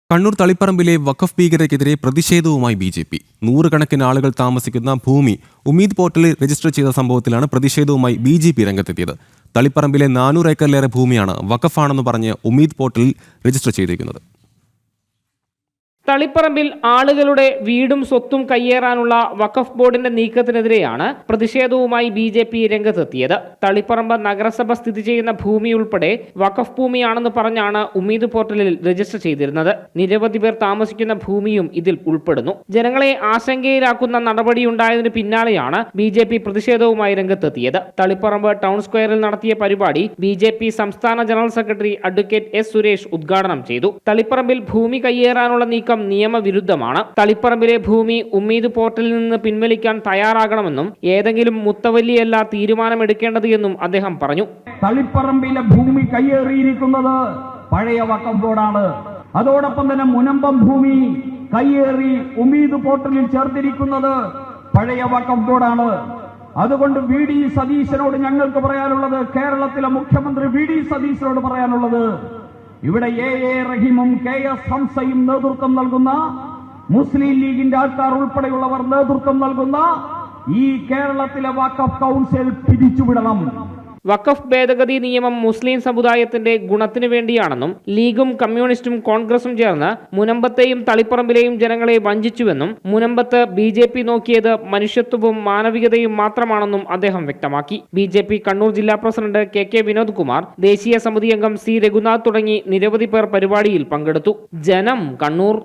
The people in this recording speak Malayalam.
കണ്ണൂർ തളിപ്പറമ്പിലെ വഖഫ് ഭീകരതയ്ക്കെതിരെ പ്രതിഷേധവുമായി ബി.ജെ.പി. നൂറുകണക്കിന് ആളുകൾ താമസിക്കുന്ന ഭൂമി ഉമീദ് പോർട്ടലിൽ രജിസ്റ്റർ ചെയ്ത സംഭവത്തിലാണ് പ്രതിഷേധവുമായി ബി.ജെ.പി. രംഗത്തെത്തിയത്. തളിപ്പറമ്പിലെ 400 ഏക്കറിലേറെ ഭൂമിയാണ് വഖഫാണെന്ന് പറഞ്ഞ് ഉമീദ് പോർട്ടലിൽ രജിസ്റ്റർ ചെയ്തിരിക്കുന്നത്. തളിപ്പറമ്പിൽ ആളുകളുടെ വീടും സ്വത്തും കയ്യേറാനുള്ള വഖഫ് ബോർഡിന്റെ നീക്കത്തിനെതിരെയാണ് പ്രതിഷേധവുമായി ബി.ജെ.പി. രംഗത്തെത്തിയത്. തളിപ്പറമ്പ് നഗരസഭ സ്ഥിതി ചെയ്യുന്ന ഭൂമി ഉൾപ്പെടെ വഖഫ് ഭൂമിയാണെന്ന് പറഞ്ഞാണ് ഉമീദ് പോർട്ടലിൽ രജിസ്റ്റർ ചെയ്തിരുന്നത്. നിരവധി പേർ താമസിക്കുന്ന ഭൂമിയും ഇതിൽ ഉൾപ്പെടുന്നു. ജനങ്ങളെ ആശങ്കയിലാക്കുന്ന നടപടിയുണ്ടായതിനു പിന്നാലെയാണ് ബി.ജെ.പി. പ്രതിഷേധവുമായി രംഗത്തെത്തിയത്. തളിപ്പറമ്പ് ടൗൺ സ്ക്വയറിൽ നടത്തിയ പരിപാടി ബി.ജെ.പി. സംസ്ഥാന general secretary advocate S. Suresh ഉദ്ഘാടനം ചെയ്തു. തളിപ്പറമ്പിൽ ഭൂമി കയ്യേറാനുള്ള നീക്കം നിയമവിരുദ്ധമാണ്. തളിപ്പറമ്പിലെ ഭൂമി ഉമ്മീദ് പോർട്ടലിൽ നിന്ന് പിൻവലിക്കാൻ തയ്യാറാകണമെന്നും ഏതെങ്കിലും മുത്തവല്ലിയല്ല തീരുമാനമെടുക്കേണ്ടത് എന്നും അദ്ദേഹം പറഞ്ഞു. തളിപ്പറമ്പിലെ ഭൂമി കയ്യേറിയിരിക്കുന്നത് പഴയ വഖഫ് ബോർഡാണ്. അതോടൊപ്പം തന്നെ മുനമ്പം ഭൂമി കയ്യേറി ഉമ്മീദ് പോർട്ടലിൽ ചേർത്തിരിക്കുന്നത് പഴയ വഖഫ് ബോർഡാണ്. അതുകൊണ്ട് വി.ഡി. സതീശനോട് ഞങ്ങൾക്ക് പറയാനുള്ളത്, കേരളത്തിലെ മുഖ്യമന്ത്രി വി.ഡി. സതീശനോട് പറയാനുള്ളത്, ഇവിടെ എ റഹീമും കെ.എസ്. ഹംസയും നേതൃത്വം നൽകുന്ന മുസ്ലിം ലീഗിന്റെ ആൾക്കാർ ഉൾപ്പെടെയുള്ളവർ നേതൃത്വം നൽകുന്ന ഈ കേരളത്തിലെ വഖഫ് കൗൺസിൽ പിരിച്ചുവിടണം. വഖഫ് ഭേദഗതി നിയമം മുസ്ലിം സമുദായത്തിന്റെ ഗുണത്തിനു വേണ്ടിയാണെന്നും ലീഗും കമ്മ്യൂണിസ്റ്റും കോൺഗ്രസും ചേർന്ന് മുനമ്പത്തെയും തളിപ്പറമ്പിലെയും ജനങ്ങളെ വഞ്ചിച്ചുവെന്നും മുനമ്പത്ത് ബി.ജെ.പി. നോക്കിയത് മനുഷ്യത്വവും മാനവികതയും മാത്രമാണെന്നും അദ്ദേഹം വ്യക്തമാക്കി. ബി.ജെ.പി. കണ്ണൂർ ജില്ലാ പ്രസിഡന്റ് കെ. വിനോദ് കുമാർ, ദേശീയ സമിതി അംഗം സി. രഘുനാഥ് തുടങ്ങി നിരവധി പേർ പരിപാടിയിൽ പങ്കെടുത്തു. ജനം, കണ്ണൂർ.